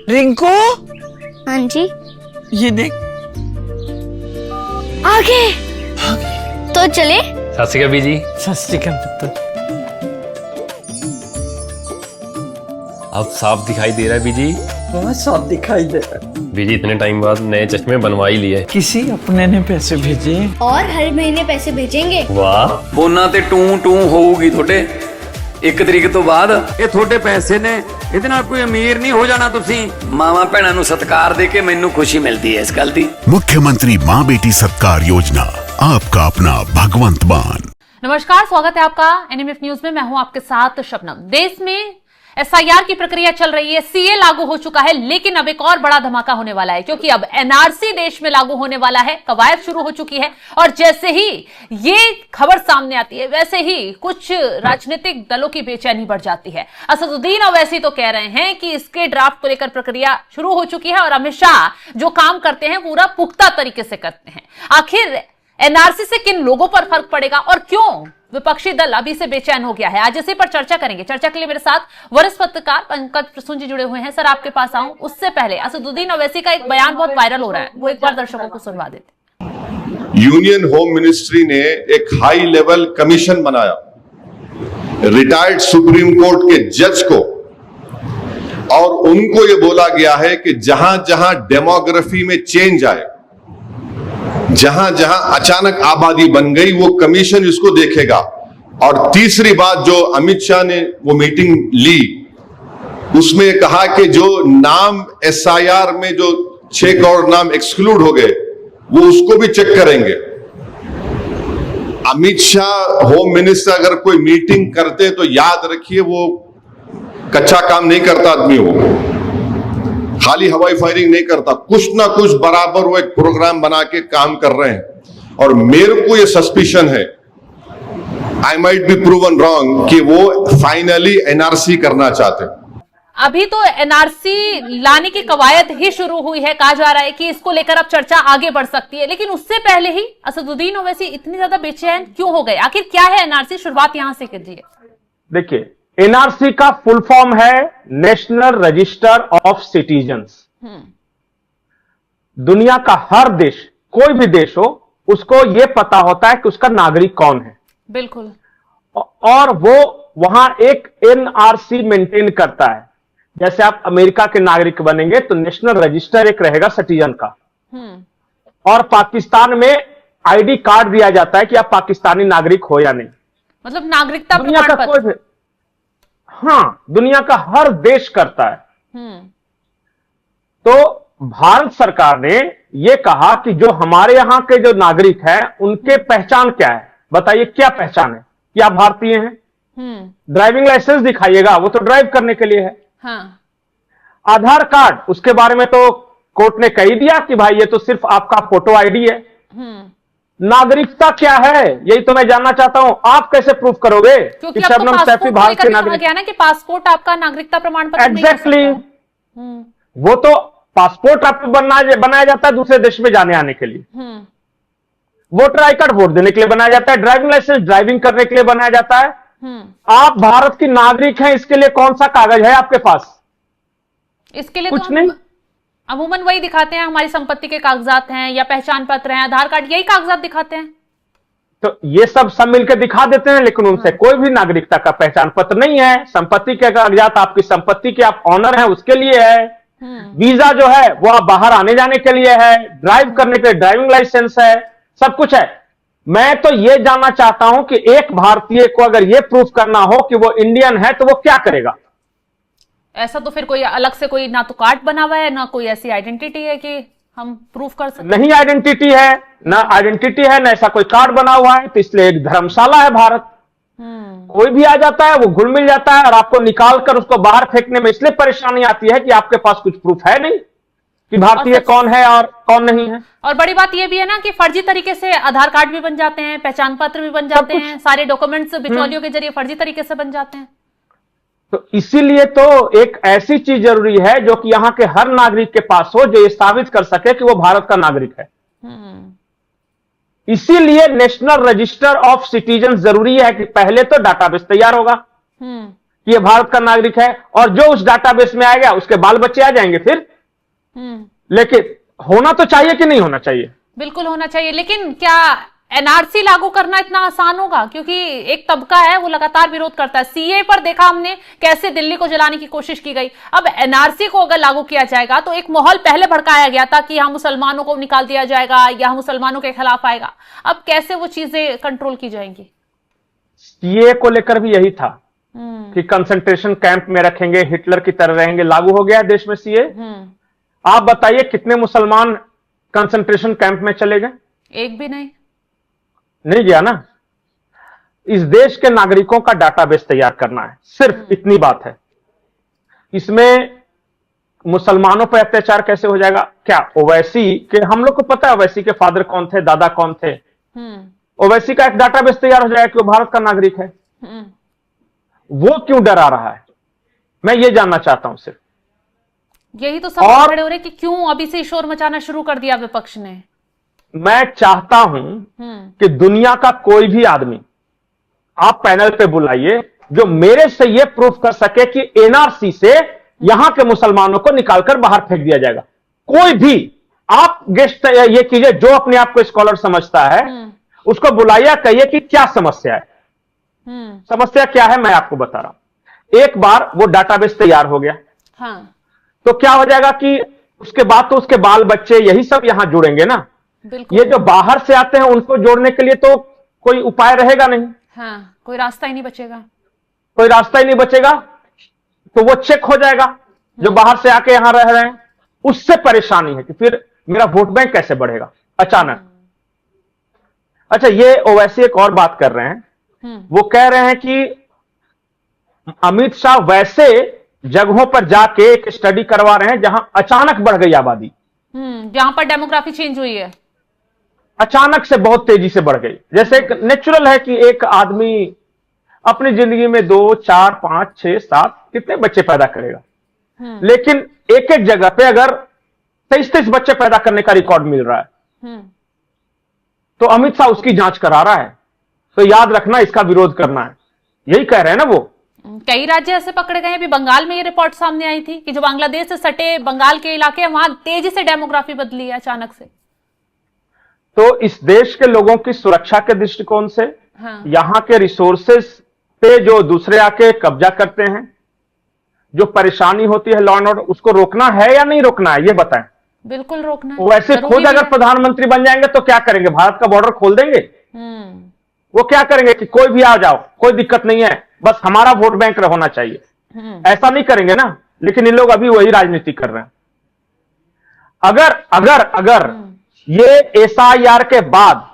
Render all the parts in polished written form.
रिंकू, हाँ जी। ये देख। आगे तो चले। सत श्री अकाल बीजी। सत श्री अकाल पुत्र। अब साफ दिखाई दे रहा है बीजी। बहुत साफ दिखाई दे रहा है। बीजी इतने टाइम बाद नए चश्मे बनवा ही लिए। किसी अपने ने पैसे भेजे और हर महीने पैसे भेजेंगे। वाह। फोना ते टू होऊगी थोड़े 1 तरीक तो बाद। ये थोड़े पैसे ने, ਇਹਦੇ ਨਾਲ कोई अमीर नहीं हो जाना। तुसी मावा भैणा नू सत्कार दे के मैनू खुशी मिलती है इस गल दी। मुख्यमंत्री माँ बेटी सत्कार योजना, आपका अपना भगवंत मान। नमस्कार, स्वागत है आपका एनएमएफ न्यूज में। मैं हूं आपके साथ शबनम। देश में एसआईआर की प्रक्रिया चल रही है, सीए लागू हो चुका है, लेकिन अब एक और बड़ा धमाका होने वाला है क्योंकि अब एनआरसी देश में लागू होने वाला है। कवायद शुरू हो चुकी है और जैसे ही ये खबर सामने आती है वैसे ही कुछ राजनीतिक दलों की बेचैनी बढ़ जाती है। असदुद्दीन ओवैसी तो कह रहे हैं कि इसके ड्राफ्ट को लेकर प्रक्रिया शुरू हो चुकी है और अमित शाह जो काम करते हैं पूरा पुख्ता तरीके से करते हैं। आखिर एनआरसी से किन लोगों पर फर्क पड़ेगा और क्यों विपक्षी दल अभी से बेचैन हो गया है, आज इसी पर चर्चा करेंगे। चर्चा के लिए मेरे साथ वरिष्ठ पत्रकार पंकज प्रसून जी जुड़े हुए हैं। सर, आपके पास आऊं उससे पहले असदुद्दीन ओवैसी का एक बयान बहुत वायरल हो रहा है, वो एक बार दर्शकों को सुनवा देते। यूनियन होम मिनिस्ट्री ने एक हाई लेवल कमीशन बनाया रिटायर्ड सुप्रीम कोर्ट के जज को, और उनको यह बोला गया है कि जहां जहां डेमोग्राफी में चेंज आए, जहां जहां अचानक आबादी बन गई, वो कमीशन इसको देखेगा। और तीसरी बात जो अमित शाह ने वो मीटिंग ली, उसमें कहा कि जो नाम एसआईआर में जो 6 करोड़ नाम एक्सक्लूड हो गए वो उसको भी चेक करेंगे। अमित शाह होम मिनिस्टर अगर कोई मीटिंग करते तो याद रखिए वो कच्चा काम नहीं करता आदमी, वो खाली हवाई फायरिंग नहीं करता, कुछ ना कुछ बराबर वो एक प्रोग्राम बना के काम कर रहे हैं। और मेरे को ये सस्पिशन है, I might be proven wrong, कि वो फाइनली एनआरसी करना चाहते हैं। अभी तो एनआरसी लाने की कवायद ही शुरू हुई है, कहा जा रहा है कि इसको लेकर अब चर्चा आगे बढ़ सकती है, लेकिन उससे पहले ही असदुद्दीन ओवैसी इतनी ज्यादा बेचैन क्यों हो गए? आखिर क्या है एनआरसी? शुरुआत यहां से कीजिए। देखिए, एनआरसी का फुल फॉर्म है नेशनल रजिस्टर ऑफ सिटीजन्स। दुनिया का हर देश, कोई भी देश हो, उसको यह पता होता है कि उसका नागरिक कौन है। बिल्कुल। और वो वहां एक एनआरसी मेंटेन करता है। जैसे आप अमेरिका के नागरिक बनेंगे तो नेशनल रजिस्टर एक रहेगा सिटीजन का, और पाकिस्तान में आईडी कार्ड दिया जाता है कि आप पाकिस्तानी नागरिक हो या नहीं। मतलब नागरिकता दुनिया का प्रमाण कोई पत्र। भी, हाँ, दुनिया का हर देश करता है। तो भारत सरकार ने यह कहा कि जो हमारे यहां के जो नागरिक हैं उनके पहचान क्या है, बताइए क्या पहचान है कि आप भारतीय हैं। ड्राइविंग लाइसेंस दिखाइएगा, वो तो ड्राइव करने के लिए है। हाँ। आधार कार्ड, उसके बारे में तो कोर्ट ने कह दिया कि भाई ये तो सिर्फ आपका फोटो आईडी है। नागरिकता क्या है, यही तो मैं जानना चाहता हूं। आप कैसे प्रूव करोगे क्योंकि कि अब तो शबनम सैफी भारत के नागरिक? गया ना कि पासपोर्ट आपका नागरिकता प्रमाण पत्र नहीं हो एग्जैक्टली। सकता। वो तो पासपोर्ट आपको बनाया जाता है दूसरे देश में जाने आने के लिए। वोटर आई कार्ड वोट देने के लिए बनाया जाता है। ड्राइविंग लाइसेंस ड्राइविंग करने के लिए बनाया जाता है। आप भारत की नागरिक हैं, इसके लिए कौन सा कागज है आपके पास? इसके लिए कुछ तो नहीं। अमूमन वही दिखाते हैं, हमारी संपत्ति के कागजात हैं या पहचान पत्र हैं, आधार कार्ड, यही कागजात दिखाते हैं। तो ये सब मिलकर दिखा देते हैं, लेकिन उनसे कोई भी नागरिकता का पहचान पत्र नहीं है। संपत्ति के कागजात आपकी संपत्ति के आप ऑनर हैं उसके लिए है। वीजा जो है वो आप बाहर आने जाने के लिए है। ड्राइव करने के लिए ड्राइविंग लाइसेंस है, सब कुछ है। मैं तो ये जानना चाहता हूं कि एक भारतीय को अगर ये प्रूफ करना हो कि वो इंडियन है तो वो क्या करेगा? ऐसा तो फिर कोई अलग से कोई ना तो कार्ड बना हुआ है, ना कोई ऐसी आइडेंटिटी है कि हम प्रूफ कर सकते। नहीं आइडेंटिटी है, ना आइडेंटिटी है, ना ऐसा कोई कार्ड बना हुआ है। तो इसलिए एक धर्मशाला है भारत। कोई भी आ जाता है, वो घुल मिल जाता है, और आपको निकाल कर उसको बाहर फेंकने में इसलिए परेशानी आती है कि आपके पास कुछ प्रूफ है नहीं कि भारतीय कौन है और कौन नहीं है। और बड़ी बात यह भी है ना कि फर्जी तरीके से आधार कार्ड भी बन जाते हैं, पहचान पत्र भी बन जाते हैं, सारे डॉक्यूमेंट्स बिचौलियों के जरिए फर्जी तरीके से बन जाते हैं। तो इसीलिए तो एक ऐसी चीज जरूरी है जो कि यहाँ के हर नागरिक के पास हो, जो ये साबित कर सके कि वो भारत का नागरिक है। इसीलिए नेशनल रजिस्टर ऑफ सिटीजन जरूरी है कि पहले तो डाटाबेस तैयार होगा कि ये भारत का नागरिक है, और जो उस डाटाबेस में आएगा उसके बाल बच्चे आ जाएंगे फिर। लेकिन होना तो चाहिए कि नहीं होना चाहिए? बिल्कुल होना चाहिए, लेकिन क्या एनआरसी लागू करना इतना आसान होगा? क्योंकि एक तबका है वो लगातार विरोध करता है। सीए पर देखा हमने कैसे दिल्ली को जलाने की कोशिश की गई। अब एनआरसी को अगर लागू किया जाएगा तो एक माहौल पहले भड़काया गया था कि यहाँ मुसलमानों को निकाल दिया जाएगा या मुसलमानों के खिलाफ आएगा। अब कैसे वो चीजें कंट्रोल की जाएंगी? सीए को लेकर भी यही था कि कंसंट्रेशन कैंप में रखेंगे, हिटलर की तरह रहेंगे। लागू हो गया है देश में सीए। आप बताइए कितने मुसलमान कंसंट्रेशन कैंप में चले गए? एक भी नहीं गया ना। इस देश के नागरिकों का डाटाबेस तैयार करना है, सिर्फ इतनी बात है। इसमें मुसलमानों पर अत्याचार कैसे हो जाएगा? क्या ओवैसी के, हम लोग को पता है ओवैसी के फादर कौन थे, दादा कौन थे। ओवैसी का एक डाटाबेस तैयार हो जाएगा कि वो भारत का नागरिक है। वो क्यों डरा रहा है? मैं ये जानना चाहता हूं सिर्फ। यही तो सब खड़े हो रहे कि क्यों अभी से शोर मचाना शुरू कर दिया विपक्ष ने। मैं चाहता हूं कि दुनिया का कोई भी आदमी आप पैनल पे बुलाइए जो मेरे से यह प्रूफ कर सके कि एनआरसी से यहां के मुसलमानों को निकालकर बाहर फेंक दिया जाएगा। कोई भी आप गेस्ट ये कीजिए, जो अपने आप को स्कॉलर समझता है उसको बुलाइए, कहिए कि क्या समस्या है। समस्या क्या है मैं आपको बता रहा हूं। एक बार वो डाटाबेस तैयार हो गया, तो क्या हो जाएगा कि उसके बाद तो उसके बाल बच्चे यही सब यहां जुड़ेंगे ना। ये जो बाहर से आते हैं उनको जोड़ने के लिए तो कोई उपाय रहेगा नहीं। कोई रास्ता ही नहीं बचेगा। कोई रास्ता ही नहीं बचेगा, तो वो चेक हो जाएगा जो बाहर से आके यहां रह रहे हैं। उससे परेशानी है कि फिर मेरा वोट बैंक कैसे बढ़ेगा अचानक। अच्छा, ये ओवैसी एक और बात कर रहे हैं। वो कह रहे हैं कि अमित शाह वैसे जगहों पर जाके एक स्टडी करवा रहे हैं जहां अचानक बढ़ गई आबादी, जहां पर डेमोग्राफी चेंज हुई है, अचानक से बहुत तेजी से बढ़ गई। जैसे एक नेचुरल है कि एक आदमी अपनी जिंदगी में 2, 4, 5, 6, 7 कितने बच्चे पैदा करेगा, लेकिन एक एक जगह पे अगर 23 बच्चे पैदा करने का रिकॉर्ड मिल रहा है, तो अमित शाह उसकी जांच करा रहा है। तो याद रखना, इसका विरोध करना है, यही कह रहे हैं ना वो। कई राज्य ऐसे पकड़े गए। अभी बंगाल में ये रिपोर्ट सामने आई थी कि जो बांग्लादेश से सटे बंगाल के इलाके हैं वहां तेजी से डेमोग्राफी बदली है अचानक से। तो इस देश के लोगों की सुरक्षा के दृष्टिकोण से यहां के रिसोर्सेस पे जो दूसरे आके कब्जा करते हैं, जो परेशानी होती है लॉ एंड ऑर्डर, उसको रोकना है या नहीं रोकना है, ये बताएं। बिल्कुल रोकना है। वैसे खुद अगर प्रधानमंत्री बन जाएंगे तो क्या करेंगे? भारत का बॉर्डर खोल देंगे? वो क्या करेंगे कि कोई भी आ जाओ, कोई दिक्कत नहीं है, बस हमारा वोट बैंक होना चाहिए। ऐसा नहीं करेंगे ना। लेकिन इन लोग अभी वही राजनीति कर रहे हैं। अगर ये एसआईआर के बाद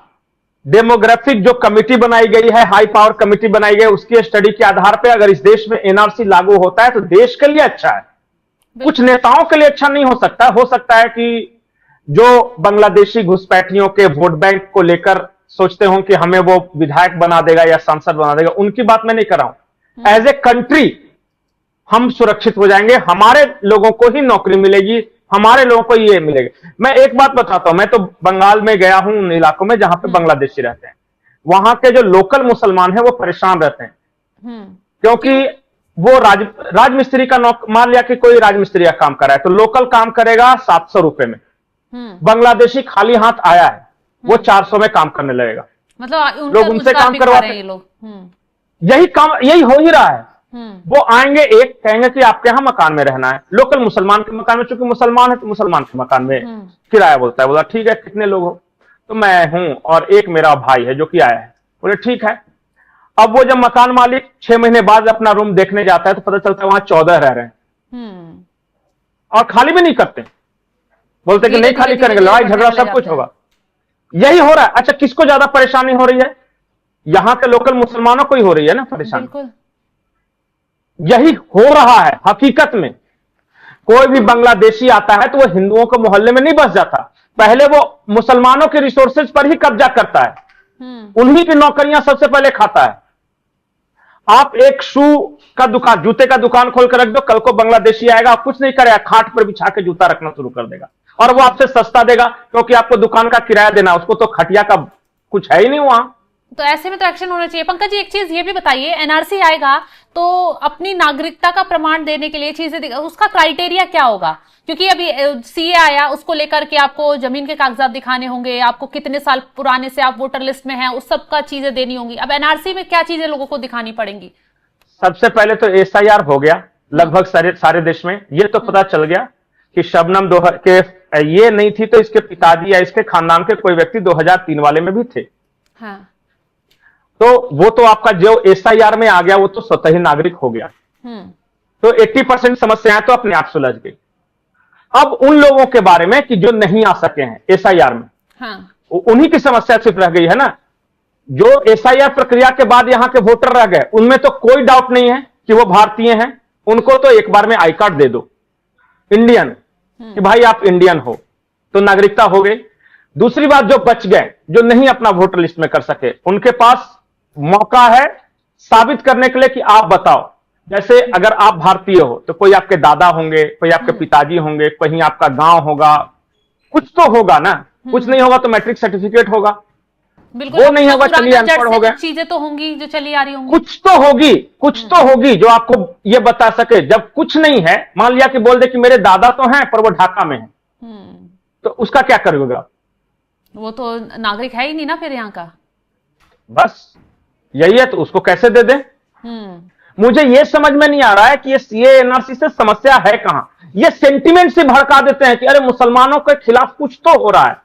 डेमोग्राफिक जो कमिटी बनाई गई है, हाई पावर कमिटी बनाई गई, उसकी स्टडी के आधार पर अगर इस देश में एनआरसी लागू होता है तो देश के लिए अच्छा है। कुछ नेताओं के लिए अच्छा नहीं हो सकता। हो सकता है कि जो बांग्लादेशी घुसपैठियों के वोट बैंक को लेकर सोचते हो कि हमें वो विधायक बना देगा या सांसद बना देगा, उनकी बात मैं नहीं कर रहा हूं। एज ए कंट्री हम सुरक्षित हो जाएंगे, हमारे लोगों को ही नौकरी मिलेगी, हमारे लोगों को ये मिलेगा। मैं एक बात बताता हूं, मैं तो बंगाल में गया हूं उन इलाकों में जहां पे बांग्लादेशी रहते हैं। वहां के जो लोकल मुसलमान हैं वो परेशान रहते हैं, क्योंकि वो राजमिस्त्री का मान लिया कि कोई राजमिस्त्री का काम कर रहा है तो लोकल काम करेगा 700 रुपए में। बांग्लादेशी खाली हाथ आया है, वो 400 में काम करने लगेगा। मतलब लोग उनसे काम करवाते हैं। यही काम, यही हो ही रहा है। वो आएंगे, एक कहेंगे कि आपके यहां मकान में रहना है, लोकल मुसलमान के मकान में, चूंकि मुसलमान है तो मुसलमान के मकान में किराया बोलता है। बोला ठीक है, कितने लोग हो? तो मैं हूं और एक मेरा भाई है जो कि आया है। बोले ठीक है। अब वो जब मकान मालिक 6 महीने बाद अपना रूम देखने जाता है तो पता चलता है वहां 14 रह रहे हैं और खाली भी नहीं करते। बोलते कि नहीं खाली करेंगे, लड़ाई झगड़ा सब कुछ होगा। यही हो रहा है। अच्छा, किसको ज्यादा परेशानी हो रही है? यहां के लोकल मुसलमानों को ही हो रही है ना परेशानी। यही हो रहा है हकीकत में। कोई भी बांग्लादेशी आता है तो वो हिंदुओं के मोहल्ले में नहीं बस जाता, पहले वो मुसलमानों के रिसोर्सेज पर ही कब्जा करता है, उन्हीं की नौकरियां सबसे पहले खाता है। आप एक शू का दुकान, जूते का दुकान खोल कर रख दो, कल को बांग्लादेशी आएगा, कुछ नहीं करेगा, खाट पर बिछा के जूता रखना शुरू कर देगा और वो आपसे सस्ता देगा, क्योंकि आपको दुकान का किराया देना, उसको तो खटिया का कुछ है ही नहीं वहां। तो ऐसे में तो एक्शन होना चाहिए। पंकज जी, एक चीज ये भी बताइए, एनआरसी आएगा तो अपनी नागरिकता का प्रमाण देने के लिए चीजें, उसका क्राइटेरिया क्या होगा? क्योंकि अभी सीए आया, उसको लेकर के आपको जमीन के कागजात दिखाने होंगे, आपको कितने साल पुराने से आप वोटर लिस्ट में हैं, उस सब का चीजें देनी होंगी। अब एनआरसी में क्या चीजें लोगों को दिखानी पड़ेंगी? सबसे पहले तो एसआईआर हो गया लगभग सारे देश में। ये तो पता चल गया कि शबनम के ये नहीं थी तो इसके पिताजी या इसके खानदान के कोई व्यक्ति 2003 वाले में भी थे। हाँ। तो वो तो आपका जो एसआईआर में आ गया वो तो स्वतः ही नागरिक हो गया। तो 80% समस्याएं तो अपने आप सुलझ गई। अब उन लोगों के बारे में कि जो नहीं आ सके हैं एसआईआर में, हाँ। उन्हीं की समस्या सिर्फ रह गई है ना। जो एसआईआर प्रक्रिया के बाद यहां के वोटर रह गए, उनमें तो कोई डाउट नहीं है कि वो भारतीय हैं। उनको तो एक बार में आई कार्ड दे दो, इंडियन, कि भाई आप इंडियन हो, तो नागरिकता हो गई। दूसरी बात, जो बच गए, जो नहीं अपना वोटर लिस्ट में कर सके, उनके पास मौका है साबित करने के लिए कि आप बताओ। जैसे अगर आप भारतीय हो तो कोई आपके दादा होंगे, कोई आपके पिताजी होंगे, कहीं आपका गांव होगा, कुछ तो होगा ना। कुछ नहीं होगा तो मैट्रिक सर्टिफिकेट होगा, बिल्कुल। वो नहीं होगा चलिए अनपढ़ हो गए। चीजें तो होंगी जो चली आ रही होंगी, कुछ तो होगी जो आपको ये बता सके। जब कुछ नहीं है, मान लिया कि बोल दे कि मेरे दादा तो हैं पर वो ढाका में है, तो उसका क्या करोगे? वो तो नागरिक है ही नहीं ना फिर यहाँ का। बस यही है, तो उसको कैसे दे दे? मुझे ये समझ में नहीं आ रहा है कि ये सीए एनआरसी से समस्या है कहां। ये सेंटिमेंट से भड़का देते हैं कि अरे मुसलमानों के खिलाफ कुछ तो हो रहा है।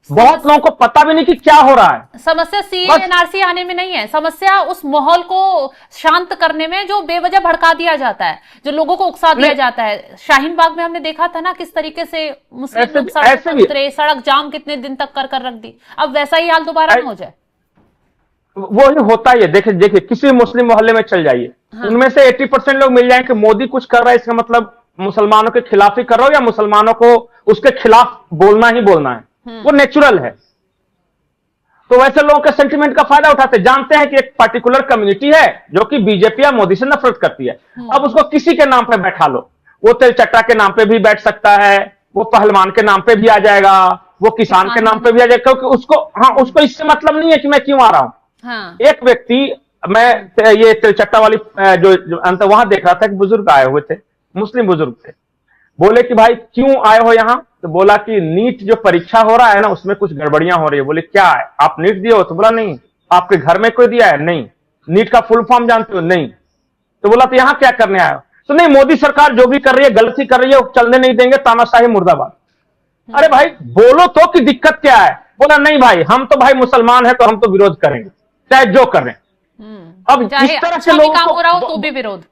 बहुत लोगों को पता भी नहीं कि क्या हो रहा है। समस्या सीए एनआरसी आने में नहीं है, समस्या उस माहौल को शांत करने में जो बेवजह भड़का दिया जाता है, जो लोगों को उकसा दिया जाता है। शाहीन बाग में हमने देखा था ना किस तरीके से मुस्लिम लोग सड़क पर उतरे, सड़क जाम कितने दिन तक कर रख दी। अब वैसा ही हाल दोबारा न हो जाए। वो ही होता ही है। देखिए किसी मुस्लिम मोहल्ले में चल जाइए, उनमें से 80% लोग मिल जाएंगे कि मोदी कुछ कर रहा है, इसका मतलब मुसलमानों के खिलाफ ही कर रहा हो या मुसलमानों को उसके खिलाफ बोलना ही बोलना है। वो नेचुरल है। तो वैसे लोगों के सेंटिमेंट का फायदा उठाते, जानते हैं कि एक पर्टिकुलर कम्युनिटी है जो कि बीजेपी या मोदी से नफरत करती है। अब उसको किसी के नाम पे बैठा लो, वो तेलचट्टा के नाम पे भी बैठ सकता है, वो पहलवान के नाम पे भी आ जाएगा, वो किसान के नाम पे भी आ जाएगा, क्योंकि उसको इससे मतलब नहीं है कि मैं क्यों आ रहा हूं। एक व्यक्ति, मैं ये तेलचट्टा वाली जो अंत वहां देख रहा था कि बुजुर्ग आए हुए थे, मुस्लिम बुजुर्ग थे। बोले कि भाई क्यों आए हो यहां? तो बोला कि नीट जो परीक्षा हो रहा है ना, उसमें कुछ गड़बड़ियां हो रही है। बोले क्या है, आप नीट दिए हो? तो बोला नहीं। आपके घर में कोई दिया है? नहीं। नीट का फुल फॉर्म जानते हो? नहीं। तो बोला तो यहां क्या करने आए हो? तो नहीं, मोदी सरकार जो भी कर रही है गलत ही कर रही है, चलने नहीं देंगे, तानाशाही मुर्दाबाद। अरे भाई बोलो तो कि दिक्कत क्या है। बोला नहीं भाई, हम तो भाई मुसलमान है तो हम तो विरोध करेंगे चाहे जो करें। अब इस तरह से लोगों काम हो रहा हो तो भी विरोध,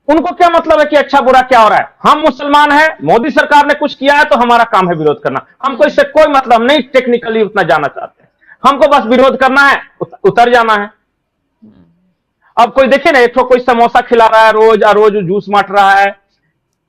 उनको क्या मतलब है कि अच्छा बुरा क्या हो रहा है? हम मुसलमान हैं, मोदी सरकार ने कुछ किया है तो हमारा काम है विरोध करना। हमको इससे कोई मतलब नहीं, टेक्निकली उतना जाना चाहते हैं, हमको बस विरोध करना है, उतर जाना है। अब कोई देखिए ना, एक कोई समोसा खिला रहा है रोज जूस बांट रहा है,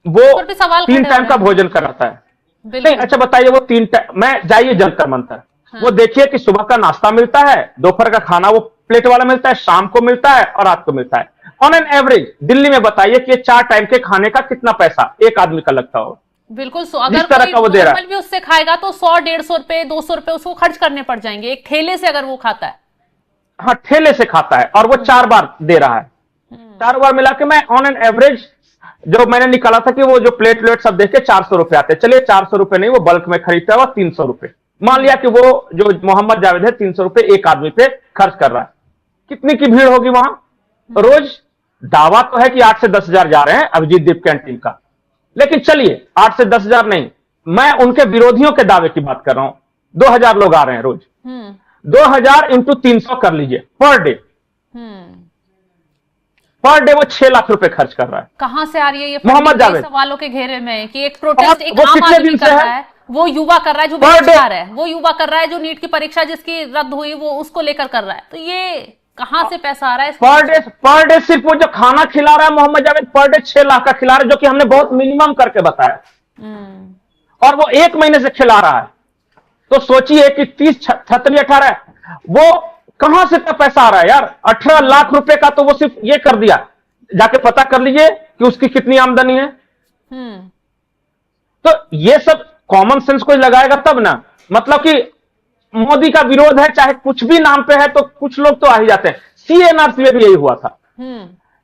वो 3 टाइम का भोजन कराता है। नहीं अच्छा बताइए, वो 3 टाइम, मैं जाइए जंतर मंतर, वो देखिए कि सुबह का नाश्ता मिलता है, दोपहर का खाना वो प्लेट वाला मिलता है, शाम को मिलता है और रात को मिलता है। ऑन एन एवरेज दिल्ली में बताइए कि 4 टाइम के खाने का कितना पैसा एक आदमी का लगता हो? बिल्कुल। अगर कोई नॉर्मल भी उससे खाएगा तो 100-150 रुपए 200 रुपए उसको खर्च करने पड़ जाएंगे एक ठेले से, अगर वो खाता है। हाँ, ठेले से खाता है और वो 4 बार दे रहा है। 4 बार मिला के मैं ऑन एन एवरेज जो मैंने निकाला था कि वो जो प्लेट सब देख के 400 रुपए आते हैं। चलिए 400 रुपए नहीं, वो बल्क में खरीदता है 300 रुपए। मान लिया कि वो जो मोहम्मद जावेद है 300 रुपए एक आदमी पे खर्च कर रहा है। कितनी की भीड़ होगी वहां रोज? दावा तो है कि 8 से 10 हजार जा रहे हैं अभिजीत दीप कैंटीन का, लेकिन चलिए 8 से 10 हजार नहीं, मैं उनके विरोधियों के दावे की बात कर रहा हूं। 2000 लोग आ रहे हैं रोज। 2000 इंटू 300 कर लीजिए पर डे। पर डे वो 6 लाख रुपए खर्च कर रहा है। कहां से आ रही है ये मोहम्मद जावेद? सवालों के घेरे में कि एक प्रोटेस्ट एक आम आदमी कर रहा है, वो युवा कर रहा है जो बेरोजगार है, वो युवा कर रहा है जो नीट की परीक्षा जिसकी रद्द हुई वो उसको लेकर कर रहा है। तो ये कहां से पैसा आ रहा है? पर डे सिर्फ वो जो खाना खिला रहा है मोहम्मद जावेद, पर डे 6 लाख का खिला रहा है, जो कि हमने बहुत मिनिमम करके बताया, और वो 1 महीने से खिला रहा है। तो सोचिए कि 30 36 18 वो कहां से इतना पैसा आ रहा है यार? 18 लाख रुपए का तो वो सिर्फ ये कर दिया। जाके पता कर लीजिए कि उसकी कितनी आमदनी है। तो ये सब कॉमन सेंस कोई लगाएगा तब ना। मतलब कि मोदी का विरोध है, चाहे कुछ भी नाम पे है, तो कुछ लोग तो आ ही जाते हैं। सीएनआरसी में भी यही हुआ था।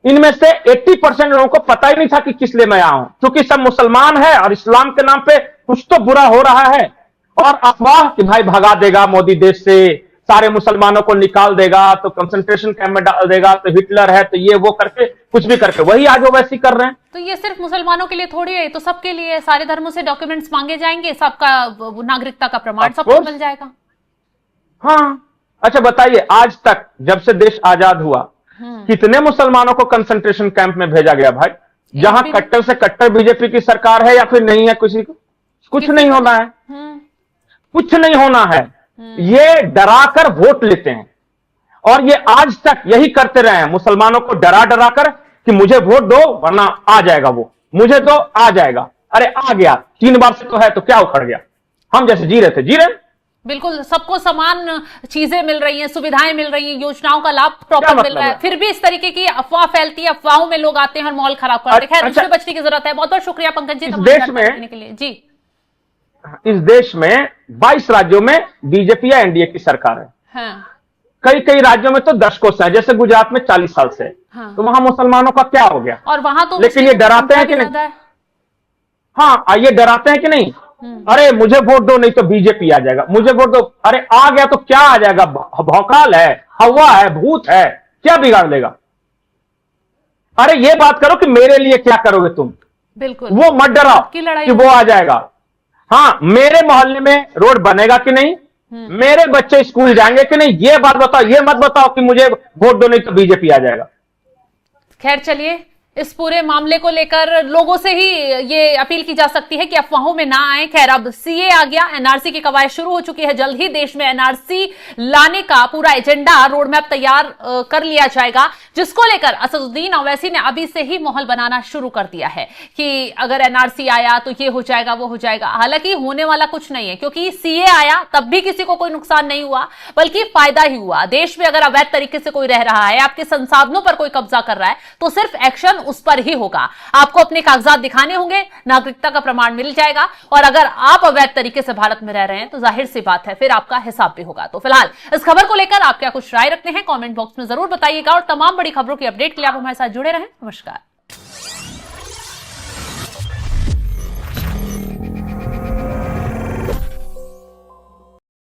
इनमें से 80% लोगों को पता ही नहीं था कि किस लिए मैं आया हूं, क्योंकि सब मुसलमान है और इस्लाम के नाम पे कुछ तो बुरा हो रहा है, और अफवाह कि भाई भगा देगा मोदी देश से, सारे मुसलमानों को निकाल देगा, तो कंसंट्रेशन कैंप में डाल देगा, तो हिटलर है, तो ये वो करके कुछ भी करके वही आज वो वैसी कर रहे हैं। तो ये सिर्फ मुसलमानों के लिए थोड़ी है, तो सबके लिए, सारे धर्मों से डॉक्यूमेंट्स मांगे जाएंगे, सबका नागरिकता का प्रमाण सबको मिल जाएगा। हाँ, अच्छा बताइए, आज तक जब से देश आजाद हुआ कितने मुसलमानों को कंसंट्रेशन कैंप में भेजा गया भाई? जहां कट्टर से कट्टर बीजेपी की सरकार है या फिर नहीं है, किसी को कुछ नहीं होना है, कुछ नहीं होना है। ये डराकर वोट लेते हैं, और ये आज तक यही करते रहे हैं, मुसलमानों को डरा डरा कर कि मुझे वोट दो वरना आ जाएगा, वो मुझे दो आ जाएगा। अरे आ गया, 3 बार से तो है, तो क्या उखड़ गया? हम जैसे जी रहे थे जी रहे। बिल्कुल, सबको समान चीजें मिल रही हैं, सुविधाएं मिल रही हैं, योजनाओं का लाभ प्रॉपर मिल रहा है, फिर भी इस तरीके की अफवाह फैलती है, अफवाहों में लोग आते हैं और माहौल खराब करते हैं। खैर, इससे बचने की जरूरत है। बहुत बहुत शुक्रिया पंकज जी, देश में के लिए जी। इस देश में 22 राज्यों में बीजेपी या एनडीए की सरकार है। हाँ। कई कई राज्यों में तो दशकों से है, जैसे गुजरात में 40 साल से है। हाँ। तो वहां मुसलमानों का क्या हो गया? और वहां तो लेकिन ये डराते हैं कि नहीं? हाँ, ये डराते हैं कि नहीं? अरे मुझे वोट दो नहीं तो बीजेपी आ जाएगा, मुझे वोट दो। अरे आ गया तो क्या आ जाएगा? भौकाल है, हवा है, भूत है, क्या बिगाड़ लेगा? अरे ये बात करो कि मेरे लिए क्या करोगे तुम, बिल्कुल वो मत डराओ कि वो आ जाएगा। हाँ, मेरे मोहल्ले में रोड बनेगा कि नहीं, मेरे बच्चे स्कूल जाएंगे कि नहीं, ये बात बताओ। ये मत बताओ कि मुझे वोट दो नहीं तो बीजेपी आ जाएगा। खैर चलिए, इस पूरे मामले को लेकर लोगों से ही ये अपील की जा सकती है कि अफवाहों में ना आए। खैर, अब सीए आ गया, एनआरसी की कवायद शुरू हो चुकी है। जल्द ही देश में एनआरसी लाने का पूरा एजेंडा, रोड मैप तैयार कर लिया जाएगा, जिसको लेकर असदुद्दीन ओवैसी ने अभी से ही माहौल बनाना शुरू कर दिया है कि अगर एनआरसी आया तो ये हो जाएगा, वो हो जाएगा। हालांकि होने वाला कुछ नहीं है, क्योंकि सीए आया तब भी किसी को कोई नुकसान नहीं हुआ, बल्कि फायदा ही हुआ। देश में अगर अवैध तरीके से कोई रह रहा है, आपके संसाधनों पर कोई कब्जा कर रहा है, तो सिर्फ एक्शन उस पर ही होगा। आपको अपने कागजात दिखाने होंगे, नागरिकता का प्रमाण मिल जाएगा, और अगर आप अवैध तरीके से भारत में रह रहे हैं तो जाहिर सी बात है फिर आपका हिसाब भी होगा। तो फिलहाल इस खबर को लेकर आप क्या कुछ राय रखते हैं, कमेंट बॉक्स में जरूर बताइएगा, और तमाम बड़ी खबरों की अपडेट के लिए आप हमारे साथ जुड़े रहें। नमस्कार।